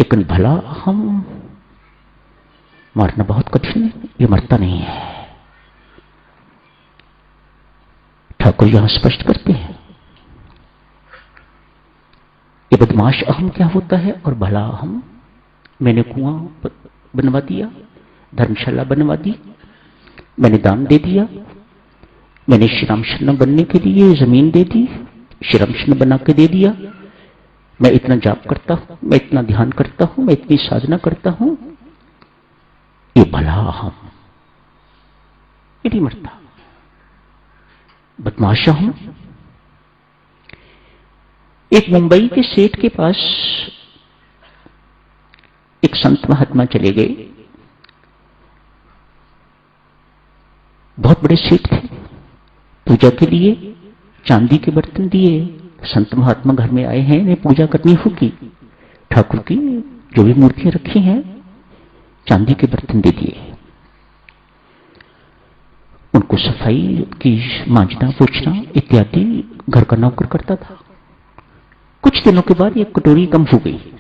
लेकिन भला हम मारना बहुत कठिन है, ये मरता नहीं है। ठाकुर यहां स्पष्ट करते हैं ये बदमाश अहम क्या होता है और भला अहम। मैंने कुआं बनवा दिया, धर्मशाला बनवा दी, मैंने दान दे दिया, मैंने श्रीरामशरण बनने के लिए जमीन दे दी, श्रीरामशरण बना के दे दिया, मैं इतना जाप करता हूं, मैं इतना ध्यान करता हूं, मैं इतनी साधना करता हूं, ये भला अहम ये नहीं मरता। बदमाश अहम। एक मुंबई के सेठ के पास एक संत महात्मा चले गए। बहुत बड़े सेठ थे, पूजा के लिए चांदी के बर्तन दिए। संत महात्मा घर में आए हैं, इन्हें पूजा करनी होगी, ठाकुर की जो भी मूर्तियां रखी हैं चांदी के बर्तन दे दिए। उनको सफाई की, मांजना पोछना इत्यादि घर का नौकर करता था। कुछ दिनों के बाद एक कटोरी कम हो गई,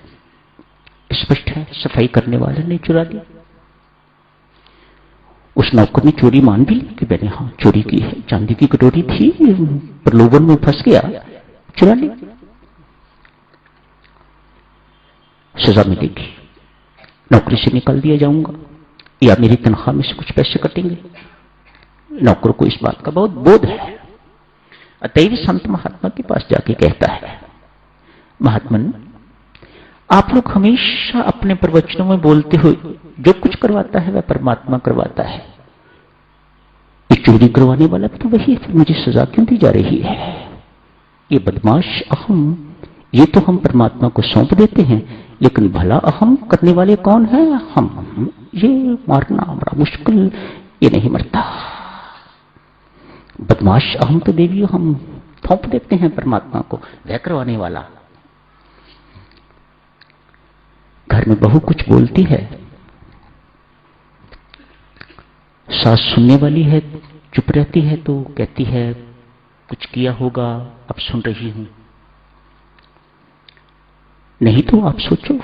स्पष्ट है सफाई करने वाले ने चुरा ली। उस नौकर ने चोरी मान भी ली कि मैंने हाँ चोरी की है, चांदी की कटोरी थी, प्रलोभन में फंस गया, चुरा ली, सजा मिलेगी, नौकरी से निकाल दिया जाऊंगा या मेरी तनख्वाह में से कुछ पैसे कटेंगे। नौकर को इस बात का बहुत बोध है। अतएव संत महात्मा के पास जाके कहता है, महात्मन आप लोग हमेशा अपने प्रवचनों में बोलते हो जो कुछ करवाता है वह परमात्मा करवाता है, ये चोरी करवाने वाला तो वही है, फिर मुझे सजा क्यों दी जा रही है? ये बदमाश अहम, ये तो हम परमात्मा को सौंप देते हैं, लेकिन भला अहम करने वाले कौन है? हम। ये मारना बड़ा मुश्किल, ये नहीं मरता। बदमाश अहम तो देवियों हम सौंप देते हैं परमात्मा को, वह करवाने वाला। घर में बहू कुछ बोलती है, सास सुनने वाली है, चुप रहती है तो कहती है कुछ किया होगा, अब सुन रही हूं। नहीं तो आप सोचो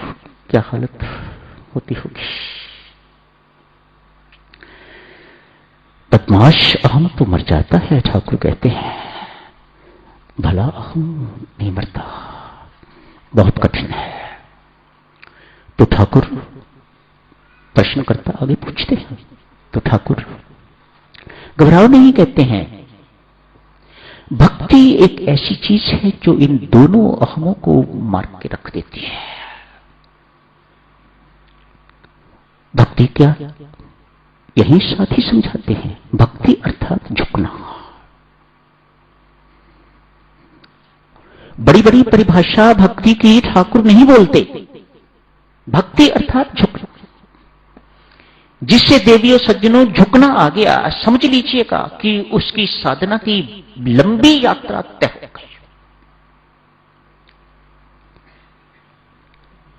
क्या हालत होती होगी। बदमाश अहम तो मर जाता है, ठाकुर कहते हैं, भला अहम नहीं मरता, बहुत कठिन है। तो ठाकुर प्रश्न करता आगे पूछते हैं, तो ठाकुर घबराओ नहीं कहते हैं, भक्ति एक ऐसी चीज है जो इन दोनों अहमों को मार के रख देती है। भक्ति क्या? यही साथी समझाते हैं, भक्ति अर्थात झुकना। बड़ी बड़ी परिभाषा भक्ति की ठाकुर नहीं बोलते। भक्ति अर्थात झुकना, जिससे देवियों सज्जनों झुकना आ गया, समझ लीजिएगा कि उसकी साधना की लंबी यात्रा तय हो गई।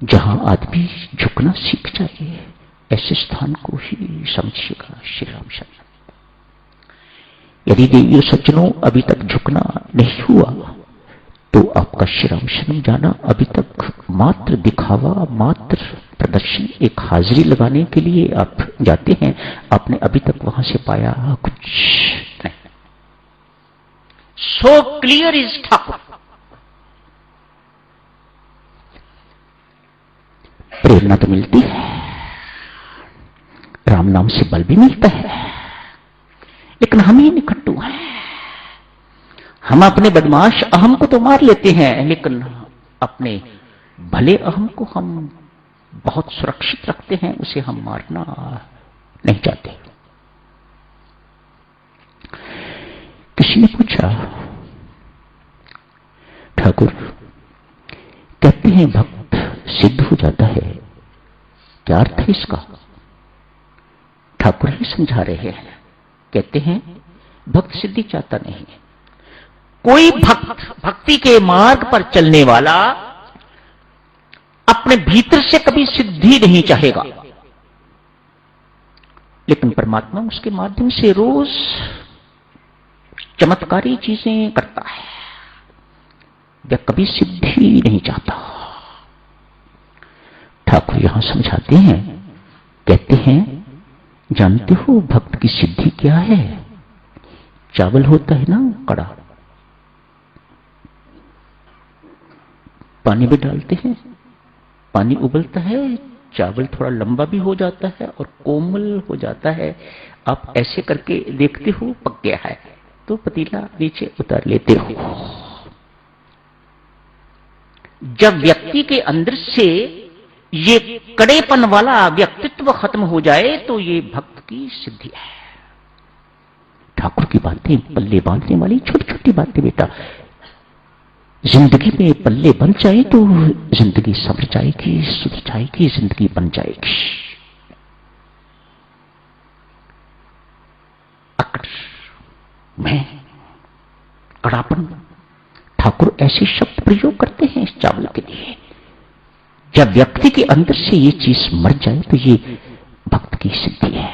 जहां आदमी झुकना सीख जाए ऐसे स्थान को ही समझिएगा श्री राम शरण। यदि देवियों सज्जनों अभी तक झुकना नहीं हुआ तो आपका श्री राम शरण जाना अभी तक मात्र दिखावा, मात्र प्रदर्शन, एक हाजिरी लगाने के लिए आप जाते हैं, आपने अभी तक वहां से पाया कुछ नहीं। So clear is Thakur. प्रेरणा तो मिलती है, राम नाम से बल भी मिलता है, लेकिन हम ही निकट्टू हैं। हम अपने बदमाश अहम को तो मार लेते हैं, लेकिन अपने भले अहम को हम बहुत सुरक्षित रखते हैं, उसे हम मारना नहीं चाहते। किसी ने पूछा, ठाकुर कहते हैं भक्त सिद्ध हो जाता है, क्या अर्थ है इसका? ठाकुर ही समझा रहे हैं, कहते हैं भक्त सिद्धि चाहता नहीं है। कोई भक्त भक्ति के मार्ग पर चलने वाला अपने भीतर से कभी सिद्धि नहीं चाहेगा, लेकिन परमात्मा उसके माध्यम से रोज चमत्कारी चीजें करता है, वह कभी सिद्धि नहीं चाहता। ठाकुर यहां समझाते हैं, कहते हैं जानते हो भक्त की सिद्धि क्या है? चावल होता है ना कड़ा, पानी में डालते हैं, पानी उबलता है, चावल थोड़ा लंबा भी हो जाता है और कोमल हो जाता है। आप ऐसे करके देखते हो पक गया है तो पतीला नीचे उतार लेते हो। जब व्यक्ति के अंदर से ये कड़ेपन वाला व्यक्तित्व खत्म हो जाए तो ये भक्त की सिद्धि है। ठाकुर की बातें पल्ले बांधने वाली छोटी छोटी बातें बेटा, जिंदगी में पल्ले बन जाए तो जिंदगी संवर जाएगी, सुधर जाएगी, जिंदगी बन जाएगी। अकड़ मैं कड़ापन, ठाकुर ऐसे शब्द प्रयोग करते हैं इस चावल के लिए। जब व्यक्ति के अंदर से ये चीज मर जाए तो ये भक्त की सिद्धि है।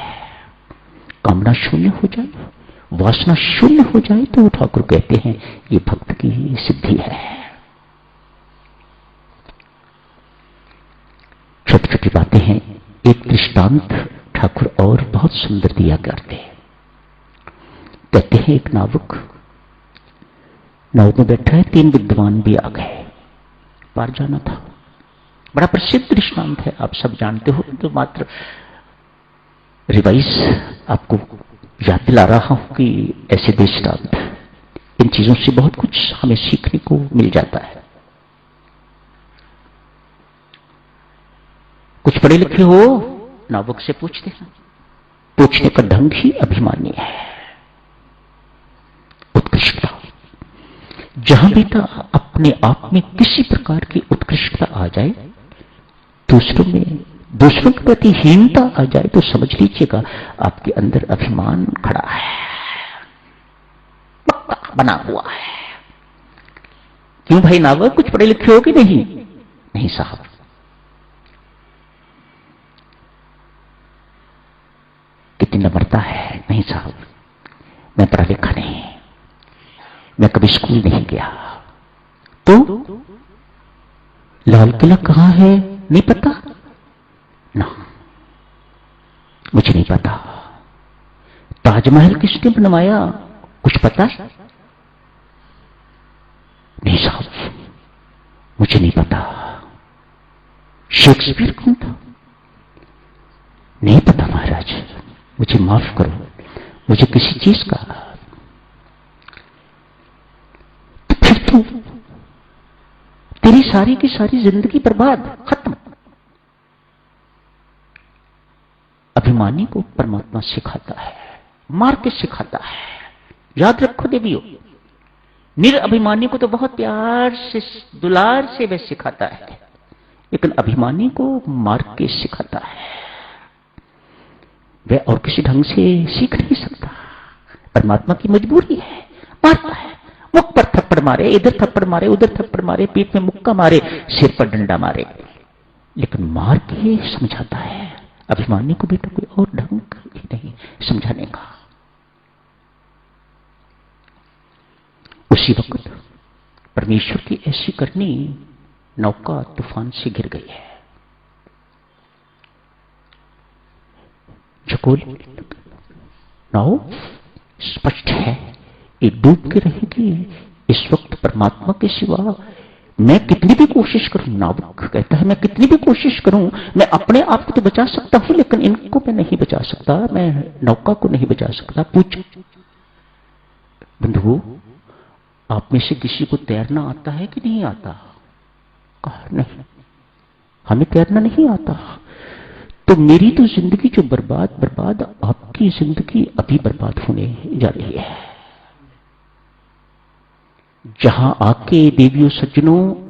कामना शून्य हो जाए, वासना शून्य हो जाए तो ठाकुर कहते हैं ये भक्त की सिद्धि है। छोटी छोटी बातें हैं। एक दृष्टांत ठाकुर और बहुत सुंदर दिया करते हैं। कहते हैं एक नावक नाव में बैठा है, 3 विद्वान भी आ गए, पार जाना था। बड़ा प्रसिद्ध दृष्टांत है, आप सब जानते हो, तो मात्र रिवाइज आपको याद दिला रहा हूं कि ऐसे दृष्टांत, इन चीजों से बहुत कुछ हमें सीखने को मिल जाता है। कुछ पढ़े लिखे हो नावक से पूछते हैं, पूछने का ढंग ही अभिमानी है, उत्कृष्टता। जहां बेटा अपने आप में किसी प्रकार की उत्कृष्टता आ जाए, दूसरों के प्रति हीनता आ जाए तो समझ लीजिएगा आपके अंदर अभिमान खड़ा है, पक्का बना हुआ है। क्यों भाई नावक, कुछ पढ़े लिखे हो कि नहीं? नहीं साहब। कितनी नम्रता है? नहीं साहब, मैं पढ़ा लिखा नहीं, मैं कभी स्कूल नहीं गया। तो लाल किला कहां है नहीं पता ना, मुझे नहीं पता। ताजमहल किसने बनवाया कुछ पता? नहीं साहब, मुझे नहीं पता। शेक्सपियर कौन था? नहीं पता महाराज, मुझे माफ करो, मुझे किसी चीज का। तो फिर तो तेरी सारी की सारी जिंदगी बर्बाद, खत्म। अभिमानी को परमात्मा सिखाता है, मार के सिखाता है। याद रखो देवियों, निरअभिमानी को तो बहुत प्यार से दुलार से वह सिखाता है, लेकिन अभिमानी को मार के सिखाता है। वह और किसी ढंग से सीख नहीं सकता। परमात्मा की मजबूरी है, मारता है। मुख पर थप्पड़ मारे, इधर थप्पड़ मारे, उधर थप्पड़ मारे, पीठ में मुक्का मारे, सिर पर डंडा मारे, लेकिन मार के समझाता है। अभिमानी को बेटा कोई और ढंग ही नहीं समझाने का। उसी वक्त परमेश्वर की ऐसी करनी, नौका तूफान से घिर गई है। झकोल नाव स्पष्ट है, ये डूब के रहेगी। इस वक्त परमात्मा के सिवा मैं कितनी भी कोशिश करूं, नावक कहता है, मैं कितनी भी कोशिश करूं, मैं अपने आप को तो बचा सकता हूं, लेकिन इनको मैं नहीं बचा सकता, मैं नौका को नहीं बचा सकता। पूछ बंधु, आप में से किसी को तैरना आता है कि नहीं आता? कहा नहीं, हमें तैरना नहीं आता। तो मेरी तो जिंदगी जो बर्बाद, आपकी जिंदगी अभी बर्बाद होने जा रही है। जहां आके देवियों सज्जनों